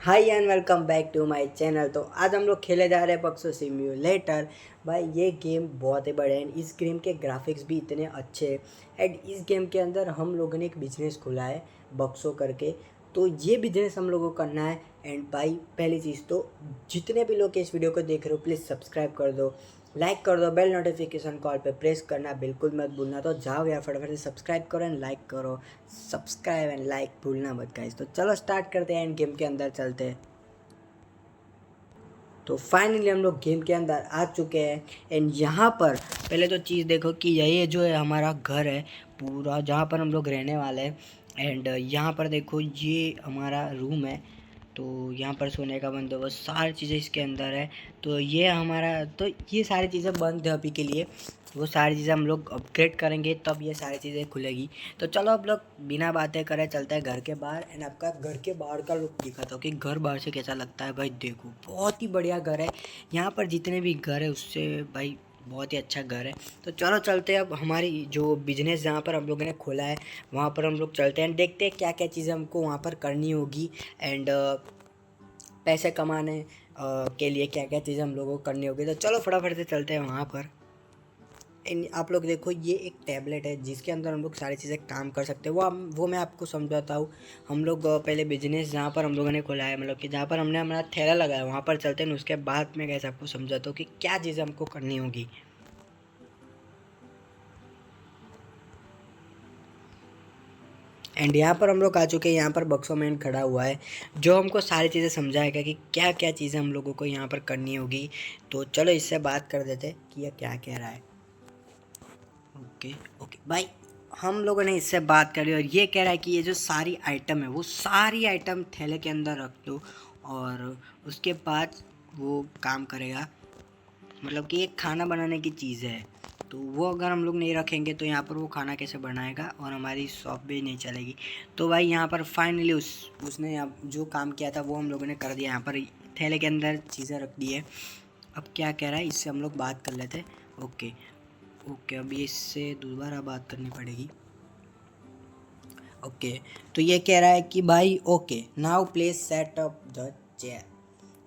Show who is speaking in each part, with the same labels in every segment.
Speaker 1: Hi and welcome back to my channel. तो आज हम लोग खेले जा रहे हैं बक्सो सिम्युलेटर। भाई ये गेम बहुत ही बड़े हैं, इस गेम के ग्राफिक्स भी इतने अच्छे हैं। एंड इस गेम के अंदर हम लोगों ने एक बिजनेस खोला है बक्सो करके। तो ये बिजनेस हम लोगों को करना है। एंड भाई पहली चीज़ तो जितने भी लोग इस वीडियो को देख रहे हो प्लीज़ सब्सक्राइब कर दो, लाइक कर दो, बेल नोटिफिकेशन कॉल पे प्रेस करना बिल्कुल मत भूलना। तो जाओ यार फटाफट से सब्सक्राइब करो एंड लाइक करो। सब्सक्राइब एंड लाइक भूलना मत गाइस। तो चलो स्टार्ट करते हैं एंड गेम के अंदर चलते हैं। तो फाइनली हम लोग गेम के अंदर आ चुके हैं। एंड यहाँ पर पहले तो चीज़ देखो कि यही जो है हमारा घर है पूरा, जहाँ पर हम लोग रहने वाले हैं। एंड यहाँ पर देखो ये हमारा रूम है। तो यहाँ पर सोने का बंदोबस्त सारी चीज़ें इसके अंदर है। तो ये हमारा, तो ये सारी चीज़ें बंद है अभी के लिए। वो सारी चीज़ें हम लोग अपग्रेड करेंगे तब ये सारी चीज़ें खुलेगी। तो चलो अब लोग बिना बातें करे चलते हैं घर के बाहर। एंड आपका घर के बाहर का लुक दिखाता हूँ कि घर बाहर से कैसा लगता है। भाई देखो बहुत ही बढ़िया घर है। यहाँ पर जितने भी घर है उससे भाई बहुत ही अच्छा घर है। तो चलो चलते हैं अब हमारी जो बिजनेस जहाँ पर हम लोगों ने खोला है वहाँ पर हम लोग चलते हैं, देखते हैं क्या क्या चीज़ें हमको वहाँ पर करनी होगी। एंड पैसे कमाने के लिए क्या क्या चीज़ें हम लोगों को करनी होगी। तो चलो फटाफट से चलते हैं वहाँ पर। आप लोग देखो ये एक टैबलेट है जिसके अंदर हम लोग सारी चीज़ें काम कर सकते हैं। वो मैं आपको समझाता हूँ। हम लोग पहले बिजनेस जहाँ पर हम लोगों ने खोला है, मतलब कि जहाँ पर हमने हमारा ठेला लगाया वहाँ पर चलते हैं। उसके बाद मैं कैसे आपको समझाता हूँ कि क्या चीज़ें हमको करनी होगी। एंड यहाँ पर हम लोग आ चुके हैं। यहाँ पर बक्सो मैन खड़ा हुआ है जो हमको सारी चीज़ें समझाएगा कि क्या क्या चीज़ें हम लोगों को यहाँ पर करनी होगी। तो चलो इससे बात कर देते हैं कि यह क्या कह रहा है। ओके ओके भाई, हम लोगों ने इससे बात करी और ये कह रहा है कि ये जो सारी आइटम है वो सारी आइटम थैले के अंदर रख दो और उसके बाद वो काम करेगा। मतलब कि एक खाना बनाने की चीज़ है, तो वो अगर हम लोग नहीं रखेंगे तो यहाँ पर वो खाना कैसे बनाएगा और हमारी शॉप भी नहीं चलेगी। तो भाई यहाँ पर फाइनली उसने यहाँ जो काम किया था वो हम लोगों ने कर दिया। यहाँ पर थैले के अंदर चीज़ें रख दी है। अब क्या कह रहा है इससे हम लोग बात कर लेते हैं। ओके ओके, अभी इससे दोबारा बात करनी पड़ेगी। ओके, तो ये कह रहा है कि भाई okay now please set up the chair.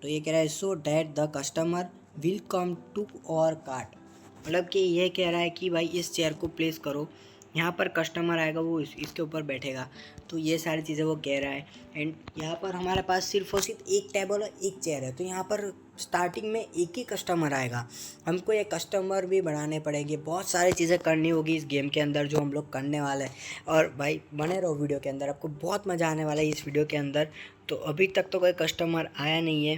Speaker 1: तो ये कह रहा है so that the customer will come to our cart. मतलब कि ये कह रहा है कि भाई इस चेयर को प्लेस करो, यहाँ पर कस्टमर आएगा वो इसके ऊपर बैठेगा। तो ये सारी चीज़ें वो कह रहा है। एंड यहाँ पर हमारे पास सिर्फ और सिर्फ एक टेबल और एक चेयर है। तो यहाँ पर स्टार्टिंग में एक ही कस्टमर आएगा, हमको ये कस्टमर भी बढ़ाने पड़ेंगे। बहुत सारी चीज़ें करनी होगी इस गेम के अंदर जो हम लोग करने वाले हैं। और भाई बने रहो वीडियो के अंदर, आपको बहुत मज़ा आने वाला है इस वीडियो के अंदर। तो अभी तक तो कोई कस्टमर आया नहीं है,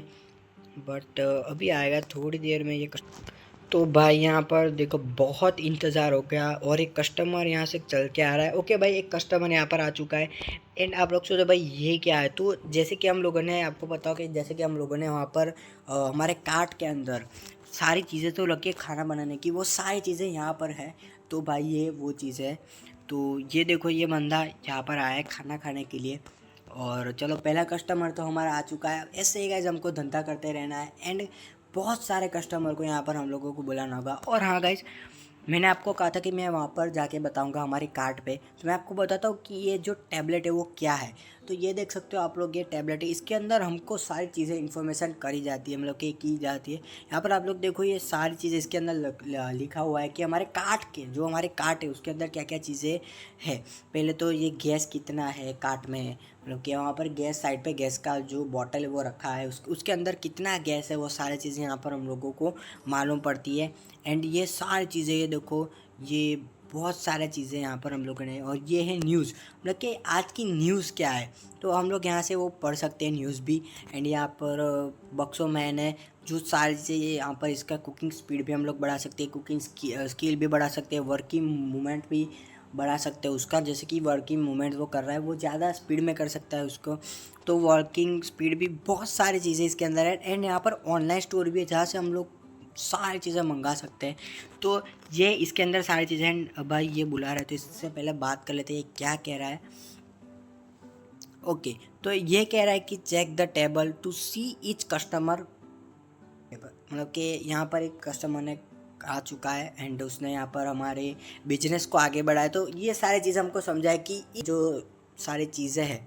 Speaker 1: बट अभी आएगा थोड़ी देर में ये तो भाई यहाँ पर देखो बहुत इंतज़ार हो गया और एक कस्टमर यहाँ से चल के आ रहा है। ओके भाई, एक कस्टमर यहाँ पर आ चुका है। एंड आप लोग सोचो भाई ये क्या है। तो जैसे कि हम लोगों ने आपको बताओ कि जैसे कि हम लोगों ने वहाँ पर हमारे कार्ट के अंदर सारी चीज़ें तो रखी है खाना बनाने की, वो सारी चीज़ें यहाँ पर है। तो भाई ये वो चीज़ है। तो ये देखो ये बंदा यहाँ पर आया है खाना खाने के लिए। और चलो पहला कस्टमर तो हमारा आ चुका है। ऐसे ही गाइस हमको धंधा करते रहना है एंड बहुत सारे कस्टमर को यहाँ पर हम लोगों को बुलाना होगा। और हाँ गाइस, मैंने आपको कहा था कि मैं वहाँ पर जाके बताऊँगा हमारी कार्ट पे। तो मैं आपको बताता हूँ कि ये जो टैबलेट है वो क्या है। तो ये देख सकते हो आप लोग, ये टैबलेट है, इसके अंदर हमको सारी चीज़ें इन्फॉर्मेशन करी जाती है, मतलब कि की जाती है। यहाँ पर आप लोग देखो ये सारी चीज़ें इसके अंदर लिखा हुआ है कि हमारे कार्ट के जो हमारे कार्ट है उसके अंदर क्या क्या चीज़ें है। पहले तो ये गैस कितना है कार्ट में, मतलब कि वहाँ पर गैस साइड पे गैस का जो बॉटल है वो रखा है, उसके अंदर कितना गैस है वो सारी चीज़ें यहाँ पर हम लोगों को मालूम पड़ती है। एंड ये सारी चीज़ें ये देखो, ये बहुत सारे चीज़ें यहाँ पर हम लोगों ने। और ये है न्यूज़, मतलब कि आज की न्यूज़ क्या है तो हम लोग यहाँ से वो पढ़ सकते हैं न्यूज़ भी। एंड यहाँ पर बक्सो मैन है जो सारी चीज़ें यहाँ पर, इसका कुकिंग स्पीड भी हम लोग बढ़ा सकते हैं, कुकिंग स्किल भी बढ़ा सकते हैं, वर्किंग मूवमेंट भी बढ़ा सकते हैं उसका। जैसे कि वर्किंग मूवमेंट वो कर रहा है वो ज़्यादा स्पीड में कर सकता है उसको। तो वर्किंग स्पीड भी, बहुत सारी चीज़ें इसके अंदर है। एंड यहाँ पर ऑनलाइन स्टोर भी है जहाँ से हम लोग सारी चीज़ें मंगा सकते हैं। तो ये इसके अंदर सारी चीज़ें। भाई ये बुला रहे, तो इससे पहले बात कर लेते हैं ये क्या कह रहा है। ओके, तो ये कह रहा है कि check the table to see each customer. मतलब कि यहाँ पर एक कस्टमर ने आ चुका है एंड उसने यहाँ पर हमारे बिजनेस को आगे बढ़ाया। तो ये सारी चीज़ हमको समझा है कि जो सारी चीज़ें हैं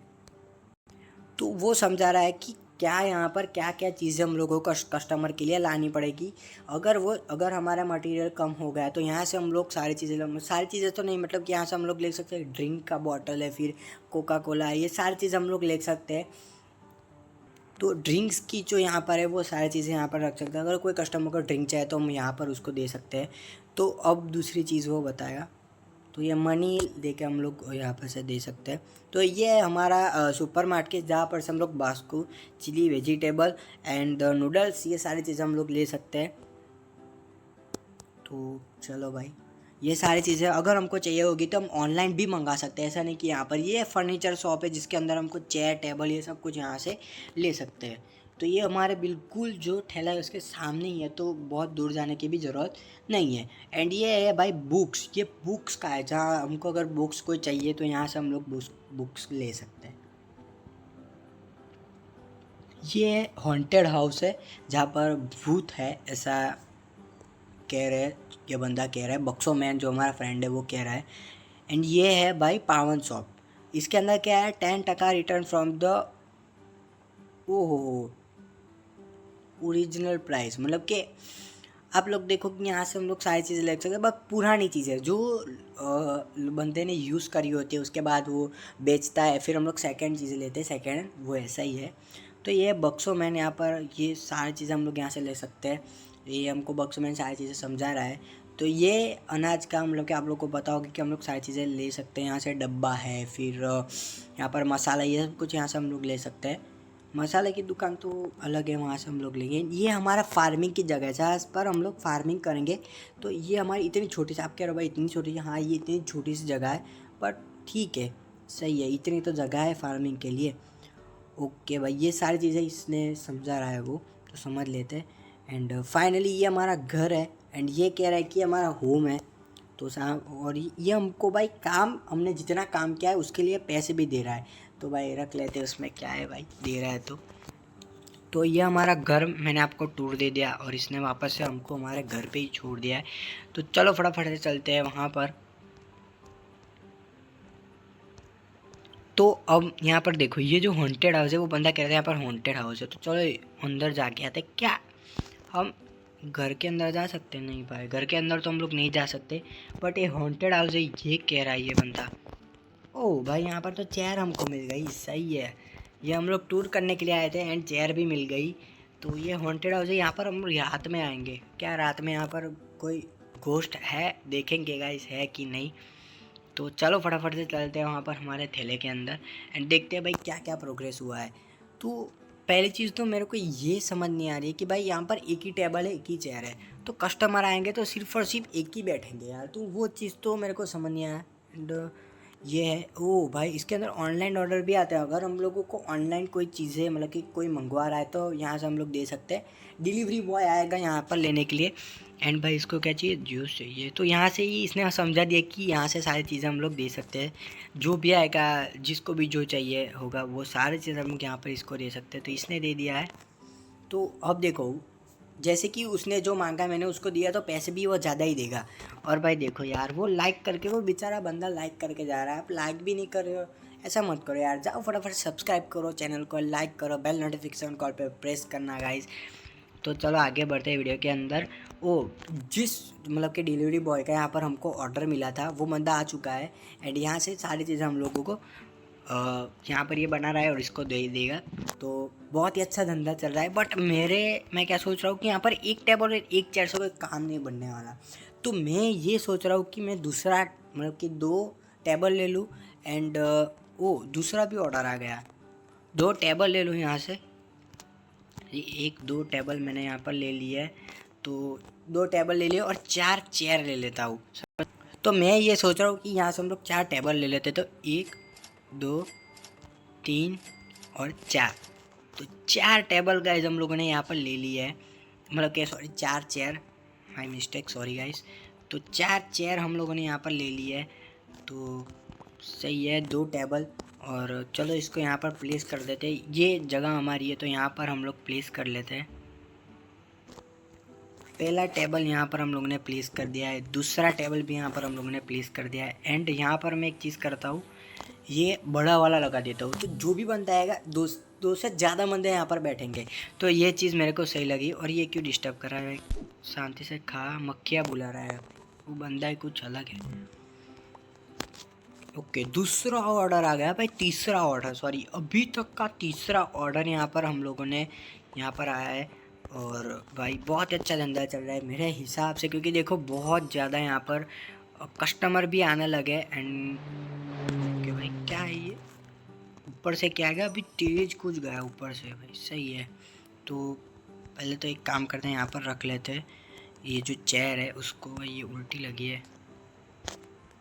Speaker 1: तो वो समझा रहा है कि क्या यहाँ पर क्या क्या चीज़ें हम लोगों को कस्टमर के लिए लानी पड़ेगी। अगर हमारा मटेरियल कम हो गया तो यहाँ से हम लोग सारी चीज़ें तो नहीं, मतलब कि यहाँ से हम लोग ले सकते हैं ड्रिंक का बॉटल है, फिर कोका कोला है, ये सारी चीज़ हम लोग ले सकते हैं। तो ड्रिंक्स की जो यहाँ पर है वो सारी चीज़ें यहाँ पर रख सकते हैं। अगर कोई कस्टमर को ड्रिंक चाहिए तो हम यहाँ पर उसको दे सकते हैं। तो अब दूसरी चीज़ वो बताएगा, तो ये मनी दे के हम लोग यहाँ पर से दे सकते हैं। तो ये है हमारा सुपर मार्केट, जहाँ पर से हम लोग बास्को, चिली, वेजिटेबल एंड नूडल्स, ये सारी चीज़ें हम लोग ले सकते हैं। तो चलो भाई, ये सारी चीज़ें अगर हमको चाहिए होगी तो हम ऑनलाइन भी मंगा सकते हैं। ऐसा नहीं कि यहाँ पर ये फर्नीचर शॉप है जिसके अंदर हमको चेयर टेबल ये सब कुछ यहाँ से ले सकते हैं। तो ये हमारे बिल्कुल जो ठेला है उसके सामने ही है, तो बहुत दूर जाने की भी ज़रूरत नहीं है। एंड ये है भाई बुक्स, ये बुक्स का है, जहाँ हमको अगर बुक्स कोई चाहिए तो यहाँ से हम लोग बुक्स ले सकते हैं। ये हॉन्टेड हाउस है जहाँ पर भूत है, ऐसा कह रहे हैं, ये बंदा कह रहा है, बक्सो मैन जो हमारा फ्रेंड है वो कह रहा है। एंड ये है भाई पावन शॉप, इसके अंदर क्या है 10% रिटर्न फ्रॉम द ओहो ओरिजिनल प्राइस, मतलब कि आप लोग देखो कि यहाँ से हम लोग सारी चीज़ें ले सकते हैं, बस पुरानी चीज़ें जो बंदे ने यूज़ करी होती है उसके बाद वो बेचता है, फिर हम लोग सेकंड चीज़ें लेते हैं, सेकंड वो ऐसा ही है। तो ये बक्सो मैन यहाँ पर ये सारी चीज़ें हम लोग यहाँ से ले सकते हैं। ये हमको बक्सो मैन सारी चीज़ें समझा रहा है। तो ये अनाज का मतलब कि आप लोग को पता होगा कि हम लोग सारी चीज़ें ले सकते हैं। यहाँ से डब्बा है, फिर यहाँ पर मसाला, ये सब कुछ यहाँ से हम लोग ले सकते हैं। मसाले की दुकान तो अलग है, वहाँ से हम लोग लेंगे। ये हमारा फार्मिंग की जगह है जहाँ पर हम लोग फार्मिंग करेंगे। तो ये हमारी इतनी छोटी सी, आप कह रहे हो भाई इतनी छोटी सी, हाँ ये इतनी छोटी सी जगह है, बट ठीक है, सही है, इतनी तो जगह है फार्मिंग के लिए। ओके भाई, ये सारी चीज़ें इसने समझा रहा है वो, तो समझ लेते हैं। एंड फाइनली ये हमारा घर है, एंड ये कह रहा है कि हमारा होम है। तो साहब, और ये हमको भाई काम, हमने जितना काम किया है उसके लिए पैसे भी दे रहा है। तो भाई रख लेते हैं, उसमें क्या है भाई, दे रहा है तो ये हमारा घर मैंने आपको टूर दे दिया, और इसने वापस से हमको हमारे घर पे ही छोड़ दिया है। तो चलो फटाफट से चलते हैं वहाँ पर। तो अब यहाँ पर देखो, ये जो हॉन्टेड हाउस है, वो बंदा कह रहा था यहाँ पर हॉन्टेड हाउस है, तो चलो अंदर जाके आते। क्या हम घर के अंदर जा सकते हैं? नहीं भाई, घर के अंदर तो हम लोग नहीं जा सकते, बट ये हॉन्टेड हाउस है ये कह रहा है ये बंदा। ओह भाई, यहाँ पर तो चेयर हमको मिल गई, सही है। ये हम लोग टूर करने के लिए आए थे एंड चेयर भी मिल गई। तो ये हॉन्टेड हाउस है, यहाँ पर हम लोग रात में आएंगे। क्या रात में यहाँ पर कोई घोस्ट है? देखेंगे गाइस है कि नहीं। तो चलो फटाफट से चलते हैं वहाँ पर हमारे थैले के अंदर, एंड देखते हैं भाई क्या क्या प्रोग्रेस हुआ है। तो पहली चीज़ तो मेरे को ये समझ नहीं आ रही है कि भाई यहाँ पर एक ही टेबल है, एक ही चेयर है, तो कस्टमर आएंगे तो सिर्फ और सिर्फ एक ही बैठेंगे यार, तो वो चीज़ तो मेरे को समझ नहीं आया। एंड ये है, ओ भाई इसके अंदर ऑनलाइन ऑर्डर भी आता है। अगर हम लोगों को ऑनलाइन कोई चीज़ें, मतलब कि कोई मंगवा रहा है, तो यहाँ से हम लोग दे सकते हैं। डिलीवरी बॉय आएगा यहाँ पर लेने के लिए। एंड भाई इसको क्या चाहिए? जूस चाहिए, तो यहाँ से ही इसने समझा दिया कि यहाँ से सारी चीज़ें हम लोग दे सकते हैं। जो भी आएगा, जिसको भी जो चाहिए होगा, वो सारी चीज़ें हम लोग यहाँ पर इसको दे सकते हैं। तो इसने दे दिया है। तो अब देखो, जैसे कि उसने जो मांगा मैंने उसको दिया, तो पैसे भी वो ज़्यादा ही देगा। और भाई देखो यार, वो लाइक करके, वो बेचारा बंदा लाइक करके जा रहा है, आप लाइक भी नहीं कर रहे हो। ऐसा मत करो यार, जाओ फटाफट सब्सक्राइब करो चैनल को, लाइक करो, बेल नोटिफिकेशन कॉल पे प्रेस करना गाइस। तो चलो आगे बढ़ते हैं वीडियो के अंदर। ओ, जिस मतलब कि डिलीवरी बॉय का यहाँ पर हमको ऑर्डर मिला था, वो बंदा आ चुका है। एंड यहाँ से सारी चीज़ें हम लोगों को यहाँ पर ये बना रहा है और इसको दे देगा। तो बहुत ही अच्छा धंधा चल रहा है। बट मैं क्या सोच रहा हूँ कि यहाँ पर एक टेबल और एक चेयर से कोई काम नहीं बनने वाला। तो मैं ये सोच रहा हूँ कि मैं दूसरा, मतलब कि 2 टेबल ले लूँ। एंड ओ दूसरा भी ऑर्डर आ गया, 2 टेबल ले लूँ यहाँ से। 1-2 टेबल मैंने यहाँ पर ले लिया है। तो 2 टेबल ले लिए और 4 चेयर ले लेता हूँ। तो मैं ये सोच रहा हूँ कि यहाँ से हम लोग 4 टेबल ले लेते। तो 1 2 3 और 4, तो 4 टेबल गाइज हम लोगों ने यहाँ पर ले लिया है, मतलब क्या, sorry 4 chair, my mistake, sorry guys. तो 4 चेयर हम लोगों ने यहाँ पर ले लिया है। तो सही है, 2 टेबल। और चलो इसको यहाँ पर प्लेस कर देते हैं। ये जगह हमारी है तो यहाँ पर हम लोग प्लेस कर लेते हैं। पहला टेबल यहाँ पर हम लोगों ने प्लेस कर दिया है, दूसरा टेबल भी यहाँ पर हम लोगों ने प्लेस कर दिया है। एंड यहाँ पर मैं एक चीज़ करता हूँ, ये बड़ा वाला लगा देता हूँ। तो जो भी बनता आएगा, दो से ज़्यादा बंदे यहाँ पर बैठेंगे। तो ये चीज़ मेरे को सही लगी। और ये क्यों डिस्टर्ब कर रहा है, शांति से खा, मक्खियाँ बुला रहा है, वो बंदा ही कुछ अलग है। ओके, दूसरा ऑर्डर आ गया भाई, तीसरा ऑर्डर, सॉरी अभी तक का तीसरा ऑर्डर यहाँ पर हम लोगों ने यहाँ पर आया है। और भाई बहुत अच्छा धंधा चल रहा है मेरे हिसाब से, क्योंकि देखो बहुत ज़्यादा यहाँ पर कस्टमर भी आने लगे। एंड ओके भाई, क्या है ये, ऊपर से क्या गया, अभी तेज कुछ गया ऊपर से भाई, सही है। तो पहले तो एक काम करते हैं, यहाँ पर रख लेते हैं ये जो चेयर है उसको, भाई ये उल्टी लगी है,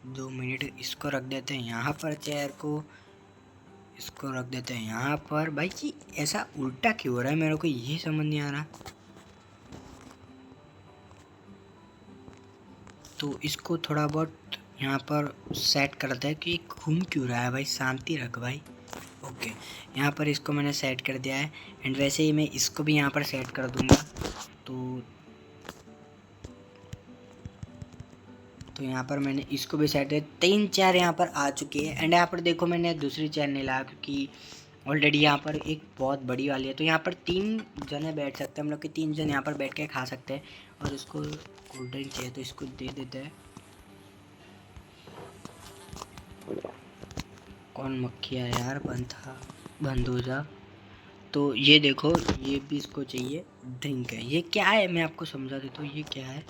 Speaker 1: 2 मिनट इसको रख देते हैं यहाँ पर, चेयर को इसको रख देते हैं यहाँ पर। भाई जी ऐसा उल्टा क्यों हो रहा है, मेरे को ये समझ नहीं आ रहा। तो इसको थोड़ा बहुत यहाँ पर सेट करते हैं कि घूम क्यों रहा है भाई, शांति रख भाई। ओके, यहाँ पर इसको मैंने सेट कर दिया है। एंड वैसे ही मैं इसको भी यहाँ पर सेट कर दूँगा। तो यहाँ पर मैंने इसको भी सेट है, 3 चेयर यहाँ पर आ चुकी है। एंड यहाँ पर देखो मैंने दूसरी चेयर नहीं लाया, क्योंकि ऑलरेडी यहाँ पर एक बहुत बड़ी वाली है। तो यहाँ पर 3 जने बैठ सकते हैं, हम लोग के 3 जन यहाँ पर बैठ के खा सकते हैं। और इसको कोल्ड ड्रिंक चाहिए तो इसको दे देते हैं। कौन मक्खिया यार, बंद हो जा। तो ये देखो, ये भी इसको चाहिए ड्रिंक है। ये क्या है मैं आपको समझा देता हूँ, ये क्या है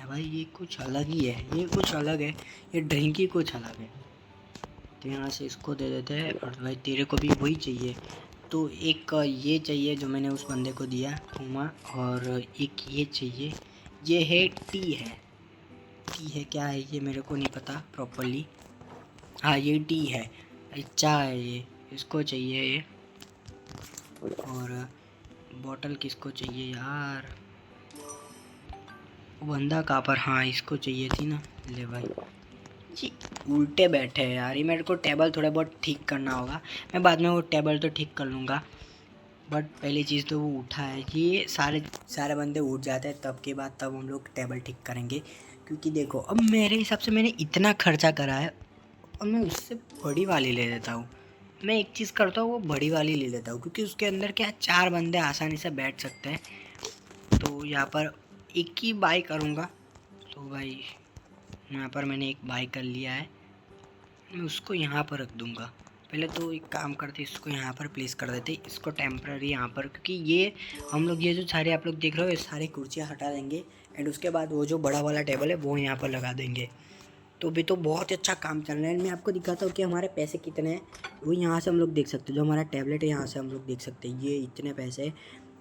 Speaker 1: भाई, ये कुछ अलग ही है, ये कुछ अलग है, ये ड्रिंक ही कुछ अलग है। तो यहाँ से इसको दे देते हैं। और भाई तेरे को भी वही चाहिए, तो एक ये चाहिए जो मैंने उस बंदे को दिया हुमा, और एक ये चाहिए, ये है टी है क्या है ये मेरे को नहीं पता प्रॉपरली। हाँ ये टी है, चाय है ये, इसको चाहिए ये। और बॉटल किसको चाहिए यार, वो बंदा कहाँ पर, हाँ इसको चाहिए थी ना, ले भाई जी। उल्टे बैठे हैं यार, ये मेरे को टेबल थोड़ा बहुत ठीक करना होगा, मैं बाद में वो टेबल तो ठीक कर लूँगा। बट पहली चीज़ तो वो उठा है, ये सारे बंदे उठ जाते हैं तब के बाद, तब हम लोग टेबल ठीक करेंगे। क्योंकि देखो अब मेरे हिसाब से मैंने इतना खर्चा करा है, और मैं उससे बड़ी वाली ले लेता हूँ। मैं एक चीज़ करता हूँ, वो बड़ी वाली ले लेता हूँ, क्योंकि उसके अंदर क्या 4 बंदे आसानी से बैठ सकते हैं। तो यहाँ पर एक ही बाई करूँगा। तो भाई यहाँ पर मैंने एक बाई कर लिया है, मैं उसको यहाँ पर रख दूँगा। पहले तो एक काम करते, इसको यहाँ पर प्लेस कर देते, इसको टेम्पररी यहाँ पर, क्योंकि ये हम लोग ये जो सारे आप लोग देख रहे हो, ये सारी कुर्सियाँ हटा देंगे। एंड उसके बाद वो जो बड़ा वाला टेबल है वो यहाँ पर लगा देंगे। तो भी तो बहुत अच्छा काम चल रहा है। मैं आपको दिखाता हूँ कि हमारे पैसे कितने हैं। वो यहाँ से हम लोग देख सकते हैं, जो हमारा टैबलेट है यहाँ से हम लोग देख सकते हैं, ये इतने पैसे।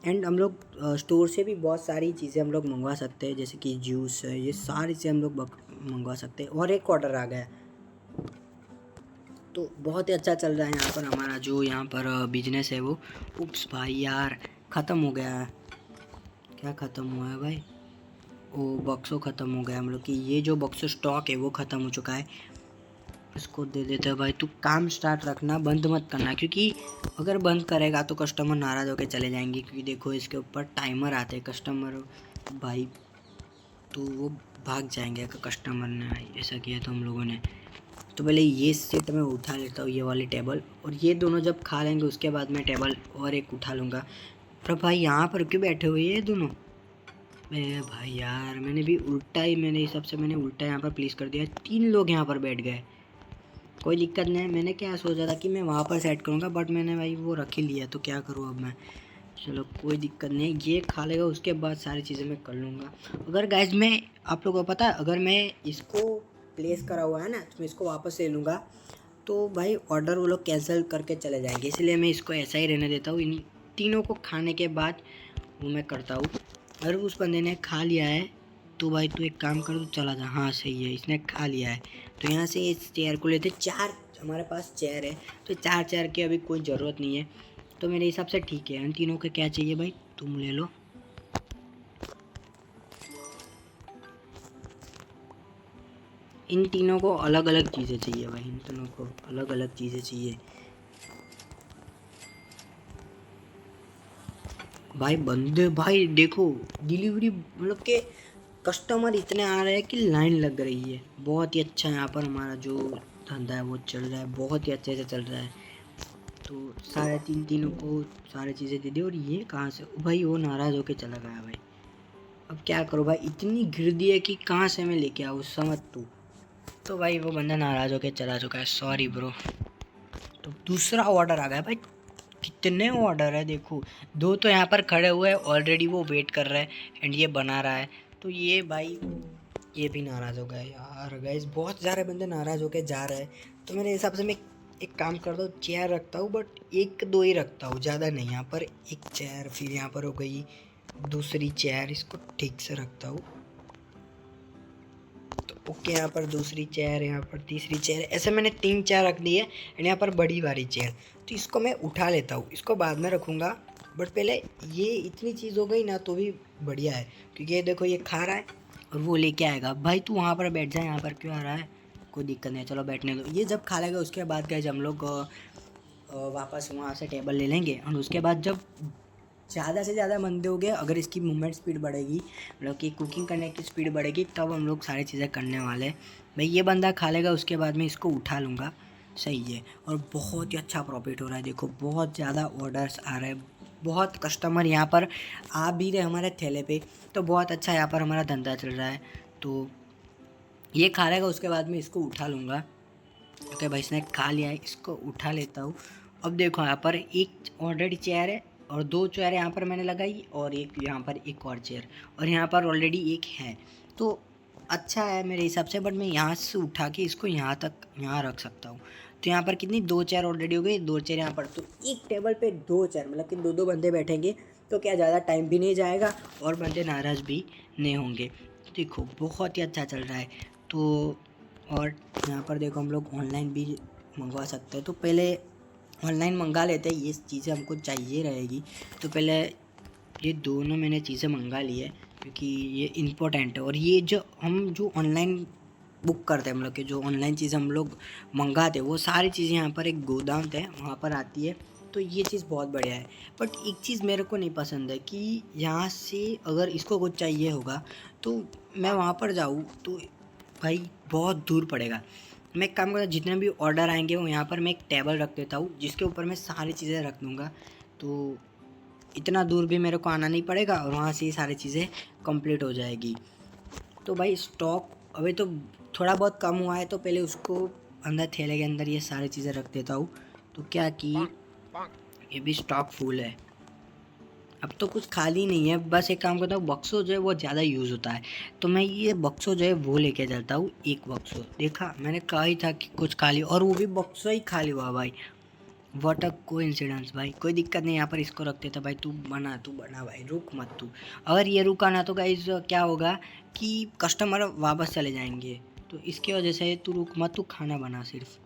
Speaker 1: एंड हम लोग स्टोर से भी बहुत सारी चीज़ें हम लोग मंगवा सकते हैं, जैसे कि जूस है, ये सारी चीज़ें हम लोग मंगवा सकते हैं। और एक ऑर्डर आ गया, तो बहुत ही अच्छा चल रहा है यहाँ पर हमारा जो यहाँ पर बिजनेस है वो। उप्स भाई यार ख़त्म हो गया है, क्या ख़त्म हुआ है भाई, वो बक्सो ख़त्म हो गया हम लोग की, ये जो बक्सो स्टॉक है वो ख़त्म हो चुका है। इसको दे देते हैं भाई, तू काम स्टार्ट रखना, बंद मत करना, क्योंकि अगर बंद करेगा तो कस्टमर नाराज़ होकर चले जाएंगे। क्योंकि देखो इसके ऊपर टाइमर आते हैं कस्टमर भाई, तो वो भाग जाएंगे अगर कस्टमर ने ऐसा किया तो हम लोगों ने। तो पहले ये सेट मैं उठा लेता हूँ, ये वाली टेबल, और ये दोनों जब खा लेंगे उसके बाद मैं टेबल और एक उठा लूँगा। पर भाई यहाँ पर क्यों बैठे हुए ये दोनों, मैं भाई यार मैंने भी उल्टा ही, मेरे हिसाब से मैंने उल्टा यहाँ पर प्लेस कर दिया, 3 लोग यहाँ पर बैठ गए। कोई दिक्कत नहीं है, मैंने क्या सोचा था कि मैं वहाँ पर सेट करूँगा, बट मैंने भाई वो रख ही लिया, तो क्या करूँ अब मैं। चलो कोई दिक्कत नहीं, ये खा लेगा उसके बाद सारी चीज़ें मैं कर लूँगा। अगर गाइज मैं आप लोगों को पता है, अगर मैं इसको प्लेस करा हुआ है ना, तो मैं इसको वापस ले लूँगा, तो भाई ऑर्डर वो लोग कैंसिल करके चले जाएंगे, इसलिए मैं इसको ऐसा ही रहने देता हूँ। इन तीनों को खाने के बाद वो मैं करता हूँ। अगर उस बंदे ने खा लिया है तो भाई तू एक काम कर, तू चला जा। हाँ सही है, इसने खा लिया है। तो यहाँ से इस चेयर को लेते, 4 हमारे पास चेयर है, तो 4 चेयर की अभी कोई ज़रूरत नहीं है, तो मेरे हिसाब से ठीक है। इन तीनों के क्या चाहिए भाई, तुम ले लो। इन तीनों को अलग अलग चीज़ें चाहिए भाई, इन तीनों को अलग अलग चीज़ें चाहिए भाई। बंदे भाई देखो, डिलीवरी मतलब के कस्टमर इतने आ रहे हैं कि लाइन लग रही है। बहुत ही अच्छा यहाँ पर हमारा जो धंधा है वो चल रहा है, बहुत ही अच्छे से चल रहा है। तो सारे तीनों को सारी चीज़ें दे दी। और ये कहाँ से भाई, वो नाराज़ होके चला गया भाई। अब क्या करो भाई, इतनी गिर दी है कि कहाँ से मैं लेके आऊँ, समझ तू। तो भाई वो बंदा नाराज़ होके चला चुका है, सॉरी ब्रो। तो दूसरा ऑर्डर आ गया भाई। कितने ऑर्डर है देखो, 2 तो यहाँ पर खड़े हुए हैं ऑलरेडी, वो वेट कर रहा है एंड ये बना रहा है। तो ये भाई ये भी नाराज़ हो गया यार। गाइस बहुत सारे बंदे नाराज़ होके जा रहे हैं। तो मेरे हिसाब से मैं एक काम करता हूँ, चेयर रखता हूँ, बट 1-2 ही रखता हूँ, ज़्यादा नहीं। यहाँ पर एक चेयर, फिर यहाँ पर हो गई दूसरी चेयर, इसको ठीक से रखता हूँ। तो ओके, यहाँ पर दूसरी चेयर, यहाँ पर तीसरी चेयर, ऐसे मैंने 3 चेयर रख दी है एंड यहाँ पर बड़ी वाली चेयर। तो इसको मैं उठा लेता हूँ, इसको बाद में रखूँगा, बट पहले ये इतनी चीज़ हो गई ना तो भी बढ़िया है। क्योंकि ये देखो, ये खा रहा है और वो लेके आएगा। भाई तू वहाँ पर बैठ जाए, यहाँ पर क्यों आ रहा है, कोई दिक्कत नहीं है, चलो बैठने दो। ये जब खा लेगा उसके बाद गए हम लोग वापस वहाँ से टेबल ले लेंगे। और उसके बाद जब ज़्यादा से ज़्यादा बंदे हो गए, अगर इसकी मूवमेंट स्पीड बढ़ेगी, मतलब कि कुकिंग करने की स्पीड बढ़ेगी, तब हम लोग सारी चीज़ें करने वाले हैं। भाई ये बंदा खा लेगा, उसके बाद मैं इसको उठा लूँगा, सही है। और बहुत ही अच्छा प्रॉफिट हो रहा है, देखो बहुत ज़्यादा ऑर्डर्स आ रहे हैं, बहुत कस्टमर यहाँ पर आ भी रहे हमारे ठेले पे। तो बहुत अच्छा यहाँ पर हमारा धंधा चल रहा है। तो ये खा लेगा, उसके बाद मैं इसको उठा लूँगा। ओके भाई, इसने खा लिया है, इसको उठा लेता हूँ। अब देखो यहाँ पर एक ऑलरेडी चेयर है और 2 चेयर यहाँ पर मैंने लगाई, और एक यहाँ पर एक और चेयर, और यहाँ पर ऑलरेडी एक है। तो अच्छा है मेरे हिसाब से, बट मैं यहाँ से उठा के इसको यहाँ तक यहाँ रख सकता हूँ। तो यहाँ पर कितनी 2 चेयर ऑलरेडी हो गई, 2 चेयर यहाँ पर। तो एक टेबल पे 2 चेयर, मतलब कि 2-2 बंदे बैठेंगे, तो क्या ज़्यादा टाइम भी नहीं जाएगा और बंदे नाराज़ भी नहीं होंगे। देखो बहुत ही अच्छा चल रहा है। तो और यहाँ पर देखो, हम लोग ऑनलाइन भी मंगवा सकते हैं। तो पहले ऑनलाइन मंगा लेते हैं, ये चीज़ें हमको चाहिए रहेगी। तो पहले ये दोनों मैंने चीज़ें मंगा ली है, क्योंकि ये इम्पोर्टेंट है। और ये जो ऑनलाइन बुक करते हैं, मतलब कि जो ऑनलाइन चीज़ें हम लोग मंगाते हैं, वो सारी चीज़ें यहाँ पर एक गोदाम है, वहाँ पर आती है। तो ये चीज़ बहुत बढ़िया है। बट एक चीज़ मेरे को नहीं पसंद है कि यहाँ से अगर इसको कुछ चाहिए होगा तो मैं वहाँ पर जाऊँ, तो भाई बहुत दूर पड़ेगा। मैं एक काम करता हूँ, जितने भी ऑर्डर आएंगे वो यहाँ पर मैं एक टेबल रख देता हूँ, जिसके ऊपर मैं सारी चीज़ें रख दूँगा। तो इतना दूर भी मेरे को आना नहीं पड़ेगा और वहाँ से ही सारी चीज़ें कंप्लीट हो जाएगी। तो भाई स्टॉक अभी तो थोड़ा बहुत कम हुआ है, तो पहले उसको अंदर थैले के अंदर ये सारी चीज़ें रख देता हूँ। तो क्या कि ये भी स्टॉक फुल है, अब तो कुछ खाली नहीं है। बस एक काम करता हूँ, बक्सो जो है वो ज़्यादा यूज़ होता है, तो मैं ये बक्सो जो है वो लेके जाता हूँ। एक बक्सो, देखा मैंने कहा ही था कि कुछ खाली, और वो भी बक्सो ही खाली हुआ भाई। व्हाट अ कोइंसिडेंस भाई। कोई दिक्कत नहीं, यहाँ पर इसको रखते थे भाई। तू बना भाई, रुक मत तू। अगर ये रुका ना तो गाइस क्या होगा कि कस्टमर वापस चले जाएंगे। तो इसकी वजह से तू रुक मत, तू खाना बना सिर्फ।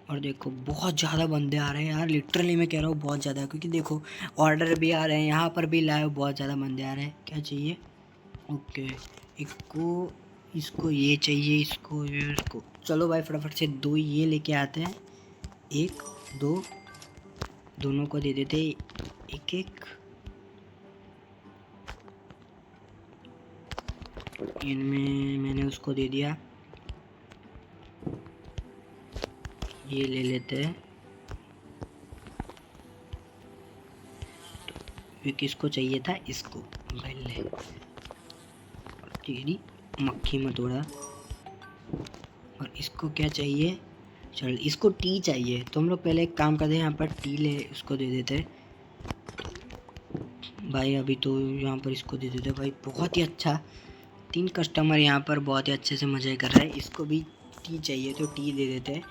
Speaker 1: और देखो बहुत ज़्यादा बंदे आ रहे हैं यार, लिटरली मैं कह रहा हूँ बहुत ज़्यादा। क्योंकि देखो ऑर्डर भी आ रहे हैं, यहाँ पर भी लाए, बहुत ज़्यादा बंदे आ रहे हैं। क्या चाहिए, ओके, इसको इसको ये चाहिए, इसको ये, इसको। चलो भाई फटाफट से 2 ये लेके आते हैं, 1 2 दोनों को दे देते एक एक। इनमें मैंने उसको दे दिया, ये ले लेते हैं। तो किसको चाहिए था, इसको भाई ले। तेरी मक्खी मत उड़ा। और इसको क्या चाहिए, चल इसको टी चाहिए। तो हम लोग पहले एक काम करते हैं, यहाँ पर टी ले उसको दे देते हैं भाई। अभी तो यहाँ पर इसको दे देते भाई, बहुत ही अच्छा। 3 कस्टमर यहाँ पर बहुत ही अच्छे से मज़े कर रहे हैं। इसको भी टी चाहिए तो टी दे देते हैं।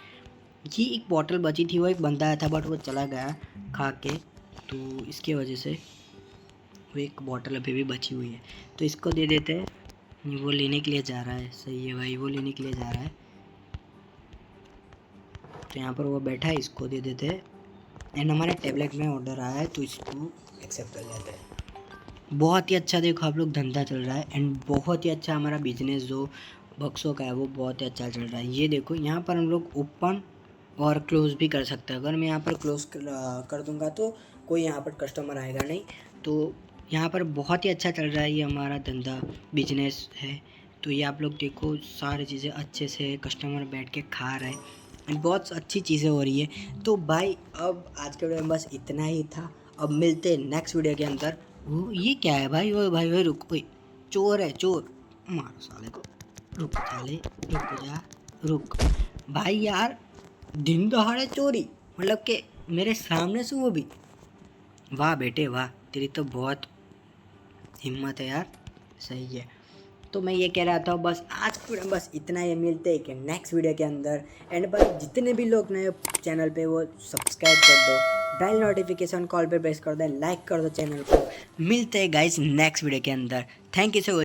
Speaker 1: ये एक बॉटल बची थी, वो एक बंदा आया था बट वो चला गया खा के, तो इसके वजह से वो एक बॉटल अभी भी बची हुई है। तो इसको दे देते हैं, वो लेने के लिए जा रहा है, सही है भाई, वो लेने के लिए जा रहा है। तो यहाँ पर वो बैठा है, इसको दे देते हैं। एंड हमारे टैबलेट में ऑर्डर आया है तो इसको एक्सेप्ट कर लेते हैं। बहुत ही अच्छा देखो आप लोग धंधा चल रहा है, एंड बहुत ही अच्छा हमारा बिजनेस जो बक्सों का है वो बहुत ही अच्छा चल रहा है। ये देखो यहाँ पर हम लोग ओपन और क्लोज़ भी कर सकते हैं। अगर मैं यहाँ पर क्लोज़ कर दूँगा तो कोई यहाँ पर कस्टमर आएगा नहीं। तो यहाँ पर बहुत ही अच्छा चल रहा है ये हमारा धंधा, बिजनेस है। तो ये आप लोग देखो सारी चीज़ें अच्छे से कस्टमर बैठ के खा रहे हैं। बहुत अच्छी चीज़ें हो रही है। तो भाई अब आज के वीडियो में बस इतना ही था। अब मिलते हैं नेक्स्ट वीडियो के अंदर। वो ये क्या है भाई? ओए भाई, ओए रुक, ओए चोर है चोर, मारो साले को। रुक साले, रुक जा, रुक भाई यार, दिन दहाड़े चोरी, मतलब कि मेरे सामने से वो भी। वाह बेटे वाह, तेरी तो बहुत हिम्मत है यार, सही है। तो मैं ये कह रहा था बस आज के वीडियो में बस इतना ही। मिलते हैं कि नेक्स्ट वीडियो के अंदर। एंड बस जितने भी लोग नए चैनल पे वो सब्सक्राइब कर दो, बेल नोटिफिकेशन कॉल पे प्रेस कर दो, लाइक कर दो चैनल को। मिलते हैं गाइस नेक्स्ट वीडियो के अंदर। Thank you so